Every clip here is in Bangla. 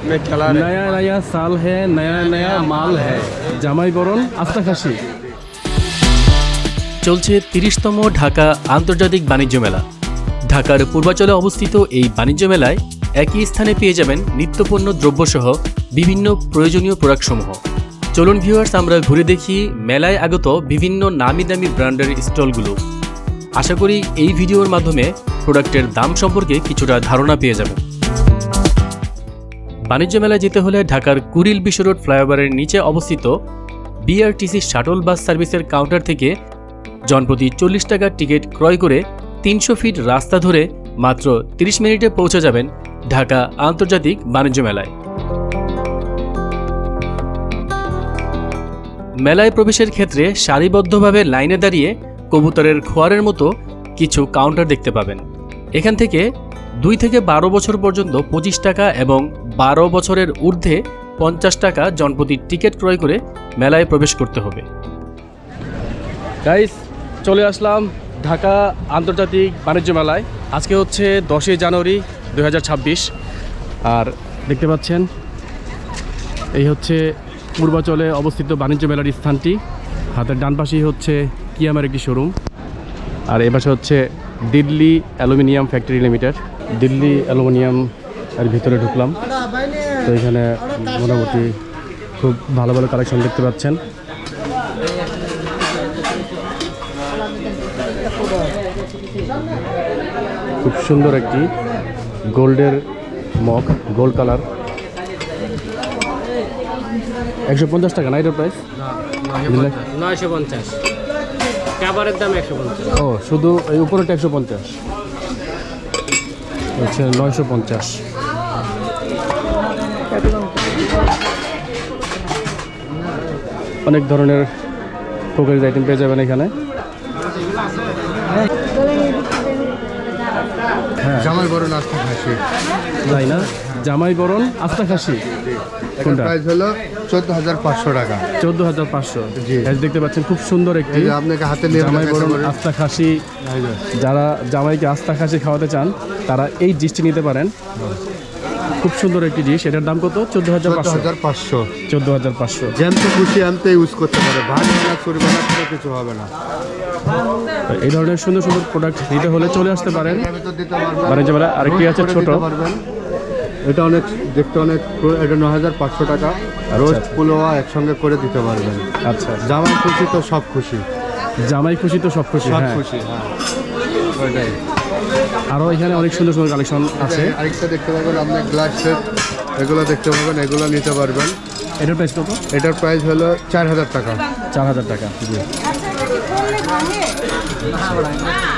में चला रहे नया नया साल है, नया नया माल है। জামাই বরণ আস্থা খাসি। চলছে ৩০তম ঢাকা আন্তর্জাতিক বাণিজ্য মেলা। ঢাকার পূর্বাঞ্চলে অবস্থিত এই বাণিজ্য মেলায় একই স্থানে পেয়ে যাবেন নিত্যপণ্য দ্রব্যসহ বিভিন্ন প্রয়োজনীয় প্রোডাক্টসমূহ। চলুন ভিউয়ার্স, আমরা ঘুরে দেখি মেলায় আগত বিভিন্ন নামি দামি ব্র্যান্ডের স্টলগুলো। আশা করি এই ভিডিওর মাধ্যমে প্রোডাক্টের দাম সম্পর্কে কিছুটা ধারণা পেয়ে যাবেন। বাণিজ্য মেলায় যেতে হলে ঢাকার কুড়িল বিশ্ব রোড ফ্লাইওভারের নিচে অবস্থিত বিআরটিসি শাটল বাস সার্ভিসের কাউন্টার থেকে জনপ্রতি ৪০ টাকার টিকিট ক্রয় করে ৩০০ ফিট রাস্তা ধরে মাত্র ৩০ মিনিটে পৌঁছে যাবেন ঢাকা আন্তর্জাতিক বাণিজ্য মেলায়। মেলায় প্রবেশের ক্ষেত্রে সারিবদ্ধভাবে লাইনে দাঁড়িয়ে কবুতরের খোয়ারের মতো কিছু কাউন্টার দেখতে পাবেন। এখান থেকে ২ থেকে ১২ বছর পর্যন্ত ২৫ টাকা এবং ১২ বছরের ঊর্ধ্বে ৫০ টাকা জনপ্রতি টিকিট ক্রয় করে মেলায় প্রবেশ করতে হবে। গাইস, চলে আসলাম ঢাকা আন্তর্জাতিক বাণিজ্য মেলায়। আজকে হচ্ছে ১০ই জানুয়ারি ২০২৬। আর দেখতে পাচ্ছেন এই হচ্ছে পূর্বাঞ্চলে অবস্থিত বাণিজ্য মেলার স্থানটি। হাতের ডান পাশেই হচ্ছে কিয়ামের একটি শোরুম, আর এ পাশে হচ্ছে Delhi aluminium factory limited. Delhi aluminium এর ভিতরে ঢুকলাম, তো এখানে মোটামুটি খুব ভালো ভালো কালেকশন দেখতে পাচ্ছেন। খুব সুন্দর একটি গোল্ডের মগ, গোল্ড কালার। ১৫০ টাকা না এটার প্রাইস? 950 কাবারের দাম 150। ও, শুধু এই উপরেটা ১৫০, হচ্ছে ৯৫০। অনেক ধরনের কোকারিজ আইটেম পেয়ে যাবেন এখানে। জামাই বরণ আস্থা খাসি, তাই না? জামাই বরণ আস্থা খাসি কোনটা? প্রাইস হলো ১৪,৫০০ টাকা। ১৪,৫০০। জি। দেখতে পাচ্ছেন খুব সুন্দর একটি এই যে আপনাকে হাতে নিয়ে জামাই দেখাতে বরণ পারি। আস্থা খাসি। যারা জামাইকে আস্থা খাসি খাওয়াতে চান তারা এই ডিশটি নিতে পারেন। খুব সুন্দর একটি ডিশ। এটার দাম কত? ১৪,৫০০। ১৪,৫০০। ১৪,৫০০। জ্যান্ত খুশি আনতে ইউজ করতে পারে, ভাত না চুরি বানা কোনো কিছু হবে না। এই ধরনের সুন্দর সুন্দর প্রোডাক্ট নিতে হলে চলে আসতে পারেন এর ভিতর দিতে পারবেন। বাণিজ্য মেলা। আরেকটি আছে রোস্ট করে ছোট। দিতে পারবেন। এটা অনেক দেখতে অনেক, এটা ৯,৫০০ টাকা। রোস্ট পোলোয়া একসঙ্গে করে দিতে পারবেন। আচ্ছা, জামাই খুশি তো সব খুশি, জামাই খুশি তো সব খুশি। সব হ্যাঁ, খুশি। হ্যাঁ, ওইটাই। আরও এখানে অনেক সুন্দর সুন্দর কালেকশন আছে। আরেকটা দেখতে পাবেন আপনি, গ্লাস সেট, এগুলো দেখতে পাবেন, এগুলো নিতে পারবেন। এটার প্রাইস কত? এটার প্রাইস হলো ৪,০০০ টাকা। ৪,০০০ টাকা। জি।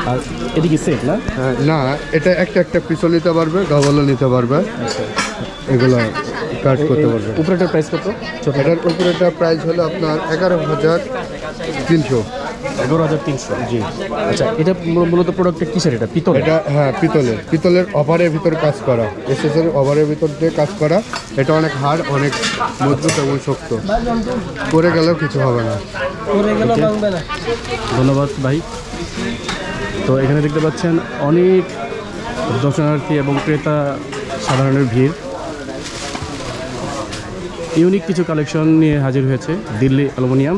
আর এদিকে সেট না? হ্যাঁ, না, এটা একটা একটা পিসও নিতে পারবে, ডবলও নিতে পারবে। এগুলো কাট করতে পারবে। উপরেটার প্রাইস কত? এটার উপরেটা প্রাইস হলো আপনার ১১,৩০০। ১১,৩০০। জি। আচ্ছা, এটা মূলত প্রোডাক্টটা কিসের? এটা পিতল? এটা হ্যাঁ পিতলের ওভারের ভিতর কাজ করা, এসএসের ওভারের ভিতর দিয়ে কাজ করা। এটা অনেক হার্ড, অনেক মজবুত এবং শক্ত, পরে গেলেও কিছু হবে না। ধন্যবাদ ভাই। তো এখানে দেখতে পাচ্ছেন অনেক দর্শনার্থী এবং ক্রেতা সাধারণের ভিড়। ইউনিক কিছু কালেকশন নিয়ে হাজির হয়েছে দিল্লি অ্যালুমিনিয়াম।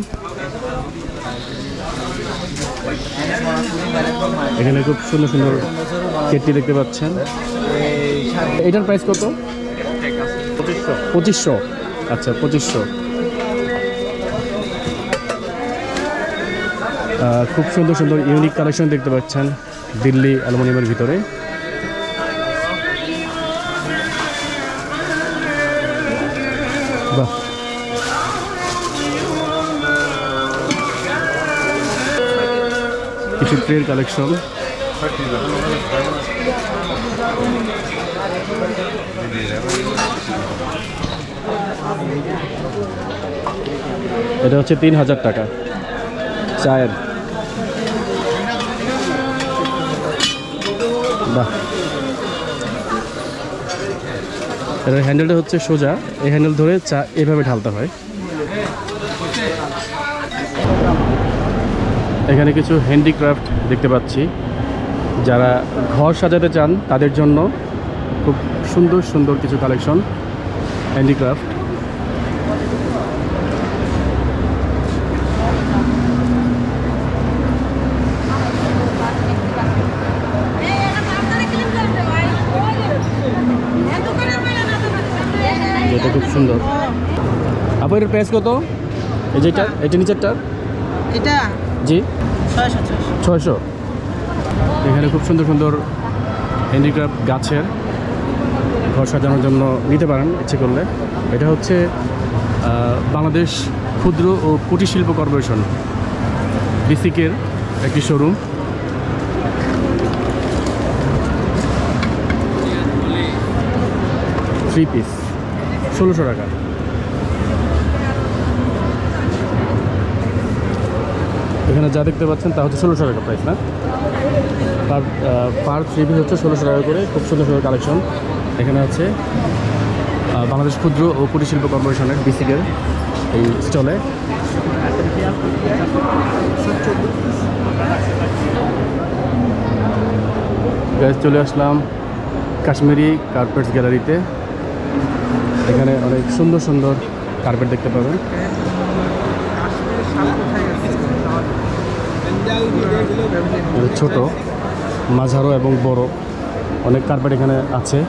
এখানে খুব সুন্দর সুন্দর কেটলি দেখতে পাচ্ছেন। এটার প্রাইস কত? ২৫০০। আচ্ছা, ২৫০০। খুব সুন্দর সুন্দর ইউনিক কালেকশন দেখতে পাচ্ছেন দিল্লি অ্যালুমিনিয়ামের ভিতরে। বাহ, কিছু ট্রের কালেকশন। এটা হচ্ছে ৩,০০০ টাকা চায়ের। বাহ, এটার হ্যান্ডেলটা হচ্ছে সোজা, এই হ্যান্ডেল ধরে চা এভাবে ঢালতে হয়। এখানে কিছু হ্যান্ডিক্রাফট দেখতে পাচ্ছি। যারা ঘর সাজাতে চান তাদের জন্য খুব সুন্দর সুন্দর কিছু কালেকশন। হ্যান্ডিক্রাফট। এটা খুব সুন্দর। আপনার এর প্রাইস কত? এই যেটা, এটা নিচেরটা? এটা জি 600 600। এখানে খুব সুন্দর সুন্দর হ্যান্ডিক্রাফট গাছের ঘর সাজানোর জন্য নিতে পারেন ইচ্ছে করলে। এটা হচ্ছে বাংলাদেশ ক্ষুদ্র ও কুটির শিল্প কর্পোরেশন বিসিকের একটি শোরুম। থ্রি পিস 1600 টাকা। এখানে যা দেখতে পাচ্ছেন তা হচ্ছে 1600 টাকা প্রাইস না? পার থ্রি পিস হচ্ছে 1600 টাকা করে। খুব সুন্দর সুন্দর কালেকশন এখানে আছে বাংলাদেশ ক্ষুদ্র ও কুটির শিল্প কর্পোরেশনের বিসিকের এই স্টলে। গাইজ চলে আসলাম কাশ্মীরি কার্পেটস গ্যালারিতে। এখানে অনেক সুন্দর সুন্দর কার্পেট দেখতে পাবেন। ছোট, মাঝারো এবং বড় অনেক কার্পেট এখানে আছে।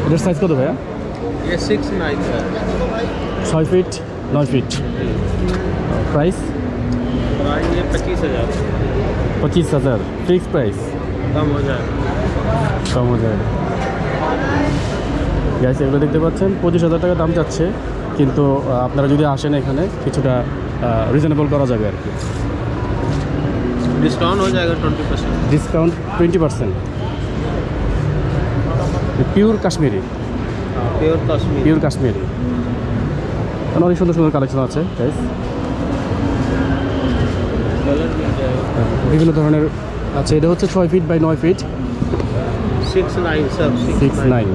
এটার সাইজ কত ভাইয়া? ये 6-9 है। 6 ফিট 9 ফিট। প্রাইস प्राइस ये 25,000 25,000 ফিক্স প্রাইস। कम हो जाएगा। কম হয়ে যায়। গ্যাস এগুলো দেখতে পাচ্ছেন 25,000 টাকা দাম যাচ্ছে, কিন্তু আপনারা যদি আসেন এখানে কিছুটা রিজনেবল করা যাবে আর কি। डिस्काउंट हो जाएगा 20%। Discount 20%। Pure Kashmiri, pure Kashmir. Pure Kashmiri. অনেক সুন্দর সুন্দর কালেকশন আছে গাইস। कलर मिल जाएगा। বিভিন্ন ধরনের আছে। এটা হচ্ছে 6 ফিট বাই 9 ফিট। 6-9 सब 6-9।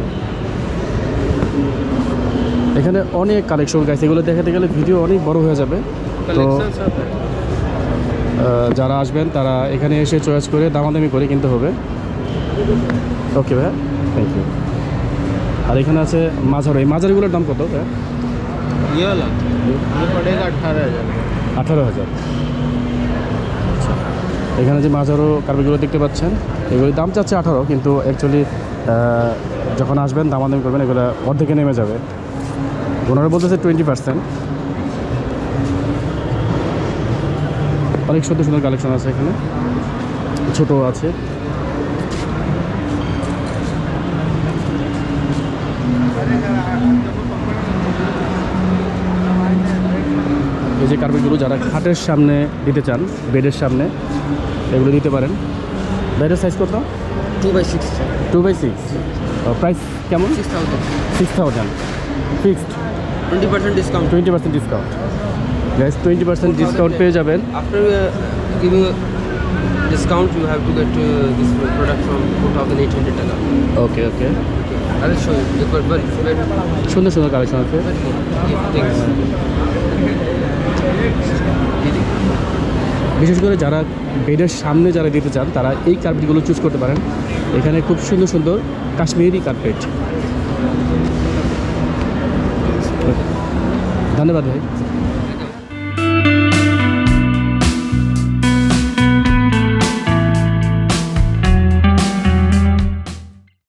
এখানে অনেক কালেকশন গাইস, এগুলো দেখাতে গেলে ভিডিও অনেক বড় হয়ে যাবে। তো कलेक्शन सब है। যারা আসবেন তারা এখানে এসে চয়েস করে দামাদামি করে কিনতে হবে। ওকে ভাইয়া, থ্যাংক ইউ। আর এখানে আছে মাঝার। এই মাঝারিগুলোর দাম কত ভাইয়া? ये वाला ये पड़ेगा 18,000। 18,000। আচ্ছা, এখানে যে মাঝারো কার্পেটগুলো দেখতে পাচ্ছেন এগুলোর দাম চাচ্ছে 18, কিন্তু অ্যাকচুয়ালি যখন আসবেন দামাদামি করবেন এগুলো অর্ধেকে নেমে যাবে। ওনারা বলতেছে 20%। অনেক সুন্দর সুন্দর কালেকশন আছে এখানে, ছোটো আছে। এই যে কার্পেটগুলো যারা খাটের সামনে দিতে চান, বেডের সামনে, এগুলো দিতে পারেন। বেডের সাইজ কত? 2/6 2/6। প্রাইস কেমন? 6,000 fixed. 20% discount 20% discount. Gas 20% discount পেয়ে যাবেন। after giving a discount you have to get this product from 2,800 taka. Okay okay, I will show you. Look very সুন্দর সুন্দর কালেকশন আছে। things. বিশেষ করে যারা বেডের সামনে যারা দিতে চান তারা এই কার্পেটগুলো চুজ করতে পারেন। এখানে খুব সুন্দর সুন্দর কাশ্মীরি কার্পেট। ধন্যবাদ ভাই।